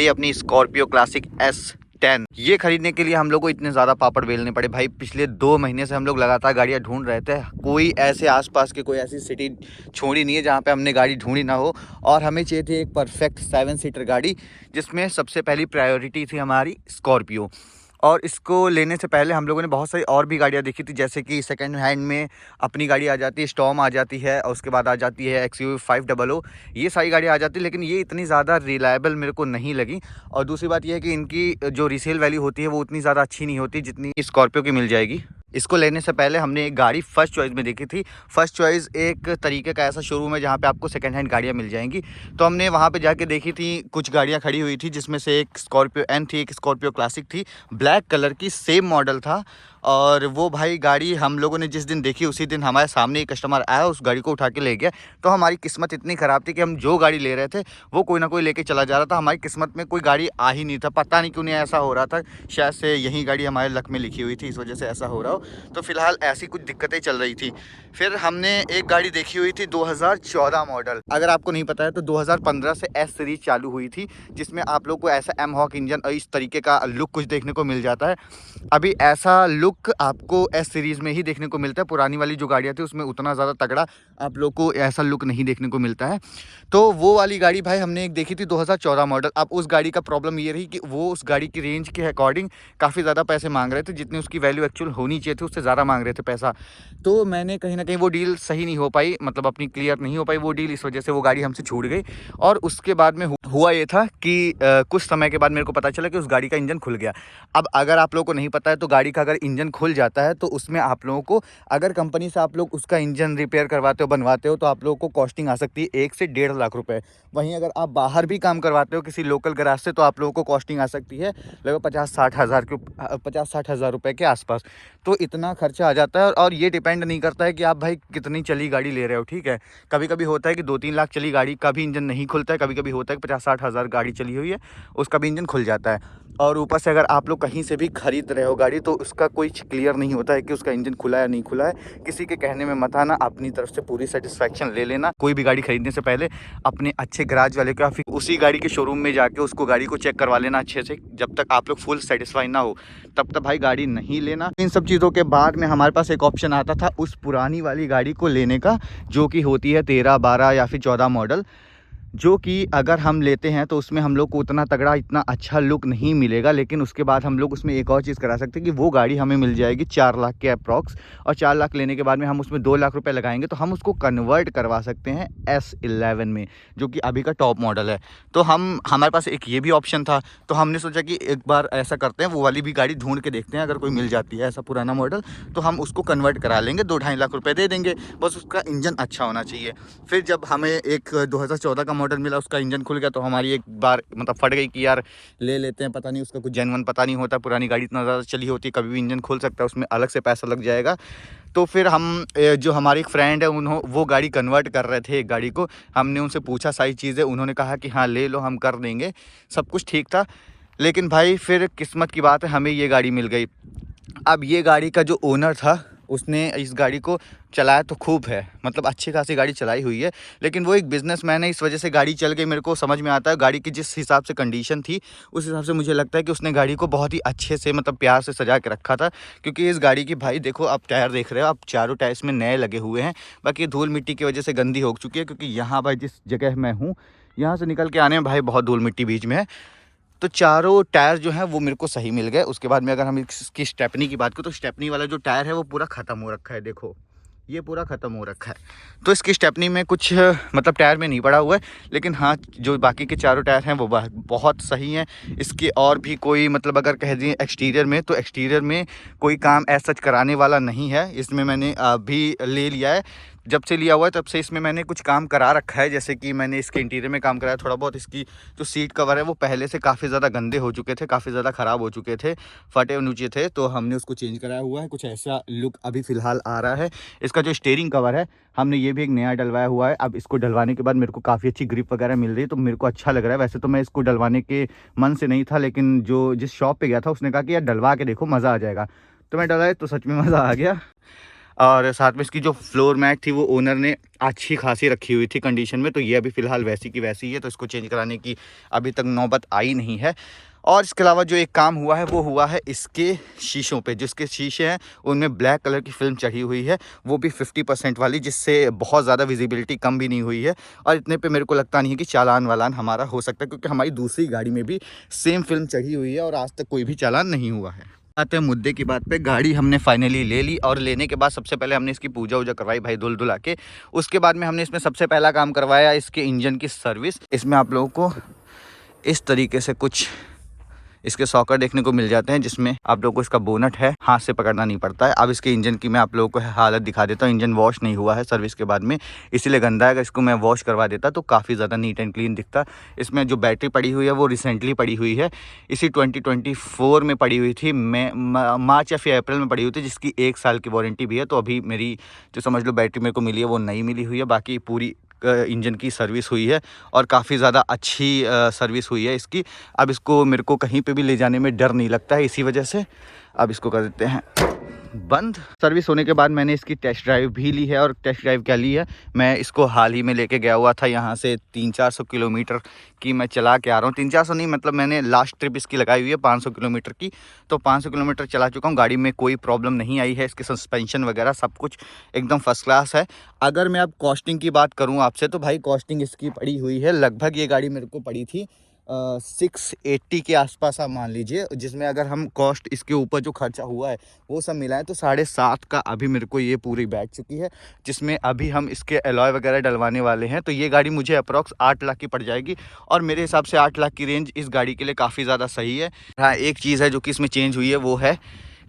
ये अपनी Scorpio classic S10 ये खरीदने के लिए हम लोग को इतने ज़्यादा पापड़ बेलने पड़े भाई। पिछले 2 महीने से हम लोग लगातार गाड़ियाँ ढूंढ रहे थे। कोई ऐसे आसपास के कोई ऐसी सिटी छोड़ी नहीं है जहाँ पे हमने गाड़ी ढूंढी ना हो। और हमें चाहिए थी एक परफेक्ट 7 सीटर गाड़ी, जिसमें सबसे पहली प्रायोरिटी थी हमारी स्कॉर्पियो। और इसको लेने से पहले हम लोगों ने बहुत सारी और भी गाड़ियाँ देखी थी, जैसे कि सेकंड हैंड में अपनी गाड़ी आ जाती है, स्टॉर्म आ जाती है, और उसके बाद आ जाती है XUV 500। ये सारी गाड़ियाँ आ जाती है, लेकिन ये इतनी ज़्यादा रिलायबल मेरे को नहीं लगी। और दूसरी बात ये है कि इनकी जो रीसेल वैल्यू होती है वो उतनी ज़्यादा अच्छी नहीं होती जितनी स्कॉर्पियो की मिल जाएगी। इसको लेने से पहले हमने एक गाड़ी फर्स्ट चॉइस में देखी थी। फर्स्ट चॉइस एक तरीके का ऐसा शोरूम है जहाँ पे आपको सेकंड हैंड गाड़ियाँ मिल जाएंगी। तो हमने वहाँ पे जाके देखी थी, कुछ गाड़ियाँ खड़ी हुई थी, जिसमें से एक स्कॉर्पियो N थी, एक स्कॉर्पियो क्लासिक थी, ब्लैक कलर की, सेम मॉडल था। और वो भाई गाड़ी हम लोगों ने जिस दिन देखी उसी दिन हमारे सामने एक कस्टमर आया, उस गाड़ी को उठा के ले गया। तो हमारी किस्मत इतनी ख़राब थी कि हम जो गाड़ी ले रहे थे वो कोई ना कोई लेके चला जा रहा था। हमारी किस्मत में कोई गाड़ी आ ही नहीं था, पता नहीं क्यों नहीं ऐसा हो रहा था। शायद से यही गाड़ी हमारे लक में लिखी हुई थी, इस वजह से ऐसा हो रहा हो। तो फिलहाल ऐसी कुछ दिक्कतें चल रही थी। फिर हमने एक गाड़ी देखी हुई थी 2014 मॉडल। अगर आपको नहीं पता है तो 2015 से S सीरीज चालू हुई थी, जिसमें आप लोग को ऐसा M-Hawk इंजन और इस तरीके का लुक कुछ देखने को मिल जाता है। अभी ऐसा लुक आपको S सीरीज़ में ही देखने को मिलता है। पुरानी वाली जो गाड़ियाँ थी उसमें उतना ज़्यादा तगड़ा आप लोग को ऐसा लुक नहीं देखने को मिलता है। तो वो वाली गाड़ी भाई हमने एक देखी थी 2014 मॉडल। अब उस गाड़ी का प्रॉब्लम ये रही कि वो उस गाड़ी की रेंज के अकॉर्डिंग काफ़ी ज़्यादा पैसे मांग रहे थे, जितनी उसकी वैल्यू एक्चुअल होनी चाहिए थी उससे ज़्यादा मांग रहे थे पैसा। तो मैंने कहीं ना कहीं वो डील सही नहीं हो पाई, मतलब अपनी क्लियर नहीं हो पाई वो डील, इस वजह से वो गाड़ी हमसे छूट गई। और उसके बाद में हुआ ये था कि कुछ समय के बाद मेरे को पता चला कि उस गाड़ी का इंजन खुल गया। अब अगर आप लोगों को नहीं पता है तो गाड़ी का अगर इंजन खुल जाता है तो उसमें आप लोगों को, अगर कंपनी से आप लोग उसका इंजन रिपेयर करवाते हो, बनवाते हो, तो आप लोगों को कॉस्टिंग आ सकती है 1 से 1.5 लाख रुपए। वहीं अगर आप बाहर भी काम करवाते हो किसी लोकल गैराज से तो आप लोगों को कॉस्टिंग आ सकती है लगभग 50-60 हज़ार रुपये के आसपास। तो इतना खर्चा आ जाता है। और ये डिपेंड नहीं करता है कि आप भाई कितनी चली गाड़ी ले रहे हो, ठीक है। कभी कभी होता है कि 2-3 लाख चली गाड़ी का भी इंजन नहीं खुलता है, कभी कभी होता है कि 50-60 हज़ार गाड़ी चली हुई है उसका भी इंजन खुल जाता है। और ऊपर से अगर आप लोग कहीं से भी खरीद रहे हो गाड़ी तो उसका कोई क्लियर नहीं होता है कि उसका इंजन खुला है या नहीं खुला है। किसी के कहने में मत आना, अपनी तरफ से पूरी सेटिस्फेक्शन ले लेना। कोई भी गाड़ी खरीदने से पहले अपने अच्छे गैराज वाले का, फिर उसी गाड़ी के शोरूम में जाके उसको गाड़ी को चेक करवा लेना अच्छे से। जब तक आप लोग फुल सेटिस्फाई ना हो तब तक भाई गाड़ी नहीं लेना। इन सब चीज़ों के बाद में हमारे पास एक ऑप्शन आता था उस पुरानी वाली गाड़ी को लेने का, जो कि होती है 13, 12 या फिर 14 मॉडल, जो कि अगर हम लेते हैं तो उसमें हम लोग को उतना तगड़ा, इतना अच्छा लुक नहीं मिलेगा। लेकिन उसके बाद हम लोग उसमें एक और चीज़ करा सकते हैं कि वो गाड़ी हमें मिल जाएगी 4 लाख के अप्रॉक्स। और 4 लाख लेने के बाद में हम उसमें 2 लाख रुपए लगाएंगे तो हम उसको कन्वर्ट करवा सकते हैं S11 में, जो कि अभी का टॉप मॉडल है। तो हमारे पास एक ये भी ऑप्शन था। तो हमने सोचा कि एक बार ऐसा करते हैं, वो वाली भी गाड़ी ढूंढ के देखते हैं, अगर कोई मिल जाती है ऐसा पुराना मॉडल तो हम उसको कन्वर्ट करा लेंगे। 2-2.5 लाख रुपए दे देंगे, बस उसका इंजन अच्छा होना चाहिए। फिर जब हमें एक 2014 का मॉडल मिला, उसका इंजन खुल गया, तो हमारी एक बार मतलब फट गई कि यार ले लेते हैं। पता नहीं उसका कुछ जेन्युइन पता नहीं होता, पुरानी गाड़ी इतना ज़्यादा चली होती है, कभी भी इंजन खुल सकता है, उसमें अलग से पैसा लग जाएगा। तो फिर हम जो हमारी एक फ्रेंड है वो गाड़ी कन्वर्ट कर रहे थे एक गाड़ी को। हमने उनसे पूछा सारी चीज़ें, उन्होंने कहा कि हाँ ले लो, हम कर देंगे, सब कुछ ठीक था। लेकिन भाई फिर किस्मत की बात है, हमें ये गाड़ी मिल गई। अब ये गाड़ी का जो ओनर था उसने इस गाड़ी को चलाया तो खूब है, मतलब अच्छी खासी गाड़ी चलाई हुई है, लेकिन वो एक बिजनेसमैन है, इस वजह से गाड़ी चल गई। मेरे को समझ में आता है गाड़ी की जिस हिसाब से कंडीशन थी उस हिसाब से मुझे लगता है कि उसने गाड़ी को बहुत ही अच्छे से, मतलब प्यार से सजा के रखा था। क्योंकि इस गाड़ी की भाई देखो, आप टायर देख रहे हो, आप चारों टायर्स में नए लगे हुए हैं। बाकी धूल मिट्टी की वजह से गंदी हो चुकी है, क्योंकि यहाँ भाई जिस जगह मैं हूँ यहाँ से निकल के आने में भाई बहुत धूल मिट्टी बीच में है। तो चारों टायर जो हैं वो मेरे को सही मिल गए। उसके बाद में अगर हम इसकी स्टेपनी की बात करें तो स्टेपनी वाला जो टायर है वो पूरा ख़त्म हो रखा है, देखो ये पूरा ख़त्म हो रखा है। तो इसकी स्टेपनी में कुछ मतलब टायर में नहीं पड़ा हुआ है, लेकिन हाँ जो बाकी के चारों टायर हैं वो बहुत सही हैं। इसके और भी कोई मतलब अगर कह दें एक्सटीरियर में, तो एक्सटीरियर में कोई काम ऐसा सच कराने वाला नहीं है। इसमें मैंने अभी ले लिया है, जब से लिया हुआ है तब से इसमें मैंने कुछ काम करा रखा है। जैसे कि मैंने इसके इंटीरियर में काम कराया थोड़ा बहुत। इसकी जो सीट कवर है वो पहले से काफ़ी ज़्यादा गंदे हो चुके थे, काफ़ी ज़्यादा ख़राब हो चुके थे, फटे नीचे थे, तो हमने उसको चेंज कराया हुआ है। कुछ ऐसा लुक अभी फ़िलहाल आ रहा है। इसका जो स्टीयरिंग कवर है हमने ये भी एक नया डलवाया हुआ है। अब इसको डलवाने के बाद मेरे को काफ़ी अच्छी ग्रिप वगैरह मिल रही है, तो मेरे को अच्छा लग रहा है। वैसे तो मैं इसको डलवाने के मन से नहीं था, लेकिन जिस शॉप पर गया था उसने कहा कि यार डलवा के देखो, मज़ा आ जाएगा। तो मैं डलाया तो सच में मज़ा आ गया। और साथ में इसकी जो फ्लोर मैट थी वो ओनर ने अच्छी खासी रखी हुई थी कंडीशन में, तो ये अभी फ़िलहाल वैसी की वैसी ही है, तो इसको चेंज कराने की अभी तक नौबत आई नहीं है। और इसके अलावा जो एक काम हुआ है वो हुआ है इसके शीशों पे, जिसके शीशे हैं उनमें ब्लैक कलर की फिल्म चढ़ी हुई है, वो भी 50% वाली, जिससे बहुत ज़्यादा विजिबिलिटी कम भी नहीं हुई है। और इतने पे मेरे को लगता नहीं है कि चालान वालान हमारा हो सकता है, क्योंकि हमारी दूसरी गाड़ी में भी सेम फिल्म चढ़ी हुई है और आज तक कोई भी चालान नहीं हुआ है। आते हैं मुद्दे की बात पे। गाड़ी हमने फाइनली ले ली और लेने के बाद सबसे पहले हमने इसकी पूजा वूजा करवाई भाई, धुल धुला के। उसके बाद में हमने इसमें सबसे पहला काम करवाया इसके इंजन की सर्विस। इसमें आप लोगों को इस तरीके से कुछ इसके सॉकर देखने को मिल जाते हैं, जिसमें आप लोगों को इसका बोनट है हाथ से पकड़ना नहीं पड़ता है। अब इसके इंजन की मैं आप लोगों को हालत दिखा देता हूँ। इंजन वॉश नहीं हुआ है सर्विस के बाद में, इसीलिए गंदा है। अगर इसको मैं वॉश करवा देता तो काफ़ी ज़्यादा नीट एंड क्लीन दिखता। इसमें जो बैटरी पड़ी हुई है वो रिसेंटली पड़ी हुई है, इसी 2024 में पड़ी हुई थी, मार्च या फिर अप्रैल में पड़ी हुई थी, जिसकी 1 साल की वारंटी भी है। तो अभी मेरी जो समझ लो बैटरी मेरे को मिली है वो नई मिली हुई है। बाकी पूरी इंजन की सर्विस हुई है और काफ़ी ज़्यादा अच्छी सर्विस हुई है इसकी। अब इसको मेरे को कहीं पे भी ले जाने में डर नहीं लगता है, इसी वजह से अब इसको कर देते हैं बंद। सर्विस होने के बाद मैंने इसकी टेस्ट ड्राइव भी ली है। और टेस्ट ड्राइव क्या ली है, मैं इसको हाल ही में लेके गया हुआ था यहाँ से 300-400 किलोमीटर की मैं चला के आ रहा हूँ। 300-400 नहीं, मतलब मैंने लास्ट ट्रिप इसकी लगाई हुई है 500 किलोमीटर की, तो 500 किलोमीटर चला चुका हूँ। गाड़ी में कोई प्रॉब्लम नहीं आई है, इसके सस्पेंशन वगैरह सब कुछ एकदम फर्स्ट क्लास है। अगर मैं अब कॉस्टिंग की बात करूँ आपसे, तो भाई कॉस्टिंग इसकी पड़ी हुई है लगभग, ये गाड़ी मेरे को पड़ी थी 680 के आसपास आप मान लीजिए, जिसमें अगर हम कॉस्ट इसके ऊपर जो खर्चा हुआ है वो सब मिलाएं तो 7.5 का अभी मेरे को ये पूरी बैठ चुकी है, जिसमें अभी हम इसके अलॉय वगैरह डलवाने वाले हैं। तो ये गाड़ी मुझे अप्रॉक्स 8 लाख की पड़ जाएगी और मेरे हिसाब से 8 लाख की रेंज इस गाड़ी के लिए काफ़ी ज़्यादा सही है। हाँ, एक चीज़ है जो कि इसमें चेंज हुई है, वो है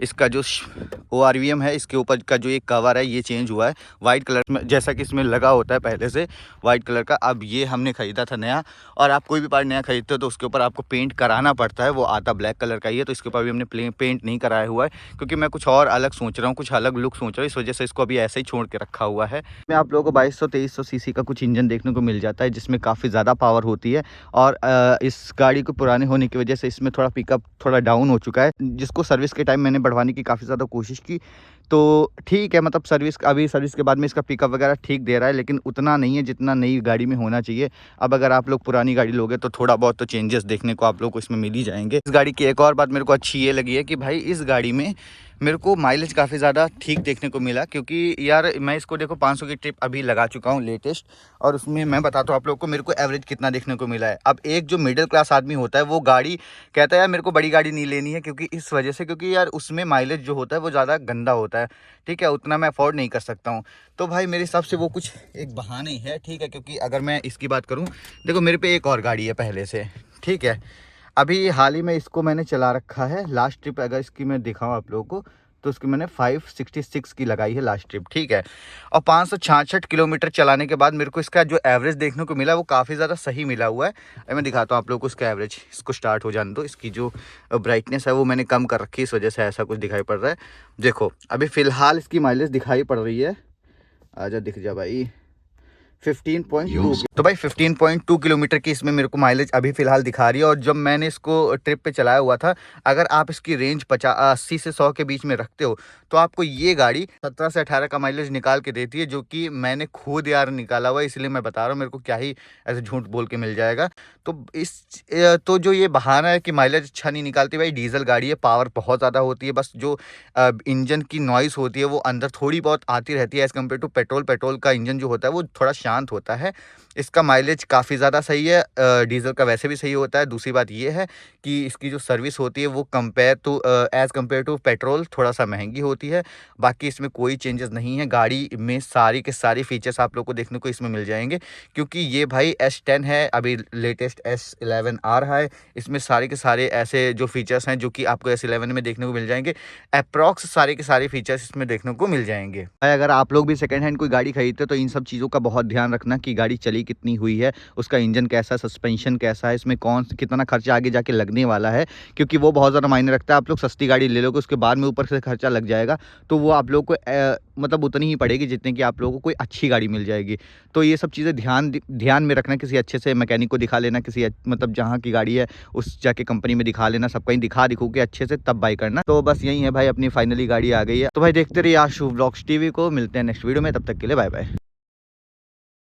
इसका जो ORVM है, इसके ऊपर का जो एक कवर है ये चेंज हुआ है वाइट कलर में, जैसा कि इसमें लगा होता है पहले से वाइट कलर का। अब ये हमने ख़रीदा था नया, और आप कोई भी पार्ट नया खरीदते हो तो उसके ऊपर आपको पेंट कराना पड़ता है, वो आता ब्लैक कलर का ही है। तो इसके ऊपर भी हमने पेंट नहीं कराया हुआ है, क्योंकि मैं कुछ और अलग सोच रहा हूँ, कुछ अलग लुक सोच रहा हूँ, इस वजह से इसको अभी ऐसे ही छोड़ के रखा हुआ है। मैं आप लोगों को 2200-2300 सीसी का कुछ इंजन देखने को मिल जाता है, जिसमें काफ़ी ज़्यादा पावर होती है। और इस गाड़ी को पुराने होने की वजह से इसमें थोड़ा पिकअप थोड़ा डाउन हो चुका है, जिसको सर्विस के टाइम मैंने बढ़वाने की काफ़ी ज़्यादा कोशिश की। तो ठीक है, मतलब सर्विस के बाद में इसका पिकअप वगैरह ठीक दे रहा है, लेकिन उतना नहीं है जितना नई गाड़ी में होना चाहिए। अब अगर आप लोग पुरानी गाड़ी लोगे तो थोड़ा बहुत तो चेंजेस देखने को आप लोग को इसमें मिल ही जाएंगे। इस गाड़ी की एक और बात मेरे को अच्छी ये लगी है कि भाई इस गाड़ी में मेरे को माइलेज काफ़ी ज़्यादा ठीक देखने को मिला, क्योंकि यार मैं इसको देखो 500 की ट्रिप अभी लगा चुका हूँ लेटेस्ट, और उसमें मैं बताता हूँ आप लोग को मेरे को एवरेज कितना देखने को मिला है। अब एक जो मिडिल क्लास आदमी होता है वो गाड़ी कहता है यार मेरे को बड़ी गाड़ी नहीं लेनी है, क्योंकि इस वजह से, क्योंकि यार उसमें माइलेज जो होता है वो ज़्यादा गंदा होता है, ठीक है, उतना मैं अफोर्ड नहीं कर सकता हूँ। तो भाई मेरे हिसाब से वो कुछ एक बहाना ही है, ठीक है। क्योंकि अगर मैं इसकी बात करूँ, देखो मेरे पे एक और गाड़ी है पहले से, ठीक है, अभी हाल ही में इसको मैंने चला रखा है। लास्ट ट्रिप अगर इसकी मैं दिखाऊँ आप लोगों को तो उसकी मैंने 566 की लगाई है लास्ट ट्रिप, ठीक है। और 566 किलोमीटर चलाने के बाद मेरे को इसका जो एवरेज देखने को मिला वो काफ़ी ज़्यादा सही मिला हुआ है। अब मैं दिखाता हूँ आप लोगों को इसका एवरेज। इसको स्टार्ट हो जाने दो। इसकी जो ब्राइटनेस है वो मैंने कम कर रखी है, इस वजह से ऐसा कुछ दिखाई पड़ रहा है। देखो अभी फ़िलहाल इसकी माइलेज दिखाई पड़ रही है, आजा दिख जा भाई, 15.2। तो भाई 15.2 किलोमीटर की इसमें मेरे को माइलेज अभी फ़िलहाल दिखा रही है। और जब मैंने इसको ट्रिप पे चलाया हुआ था, अगर आप इसकी रेंज 80 से 100 के बीच में रखते हो तो आपको ये गाड़ी 17 से 18 का माइलेज निकाल के देती है, जो कि मैंने खुद यार निकाला हुआ है, इसलिए मैं बता रहा हूँ। मेरे को क्या ही ऐसे झूठ बोल के मिल जाएगा। तो जो ये बहाना है कि माइलेज अच्छा नहीं निकालती, भाई डीजल गाड़ी है, पावर बहुत ज़्यादा होती है, बस जो इंजन की नॉइज़ होती है वो अंदर थोड़ी बहुत आती रहती है as compared to petrol. Petrol का इंजन जो होता है वो थोड़ा शांत होता है। इसका माइलेज काफ़ी ज़्यादा सही है, डीजल का वैसे भी सही होता है। दूसरी बात ये है कि इसकी जो सर्विस होती है वो एज़ कम्पेयर टू पेट्रोल थोड़ा सा महंगी होती है। बाकी इसमें कोई चेंजेस नहीं है। गाड़ी में सारी के सारी फीचर्स आप लोग को देखने को इसमें मिल जाएंगे, क्योंकि ये भाई S10 है, अभी लेटेस्ट S11 आ रहा है। इसमें सारे के सारे ऐसे जो फीचर्स हैं जो कि आपको S11 में देखने को मिल जाएंगे, अप्रॉक्स सारे के सारे फीचर्स इसमें देखने को मिल जाएंगे। अगर आप लोग भी सेकेंड हैंड कोई गाड़ी खरीदते हो तो इन सब चीज़ों का बहुत ध्यान ध्यान रखना कि गाड़ी चली कितनी हुई है, उसका इंजन कैसा, सस्पेंशन कैसा है, इसमें कितना खर्चा आगे जाके लगने वाला है, क्योंकि वो बहुत ज़्यादा मायने रखता है। आप लोग सस्ती गाड़ी ले लोगे, उसके बाद में ऊपर से खर्चा लग जाएगा, तो वो आप लोग को मतलब उतनी ही पड़ेगी जितने की आप लोगों को कोई अच्छी गाड़ी मिल जाएगी। तो ये सब चीज़ें ध्यान में रखना। किसी अच्छे से मैकेनिक को दिखा लेना, किसी मतलब जहाँ की गाड़ी है उस जाके कंपनी में दिखा लेना, सब कहीं दिखू के अच्छे से तब बाई करना। तो बस यही है भाई, अपनी फाइनली गाड़ी आ गई है। तो भाई देखते रहिए आशु व्लॉग्स टीवी को, मिलते हैं नेक्स्ट वीडियो में, तब तक के लिए बाय बाय।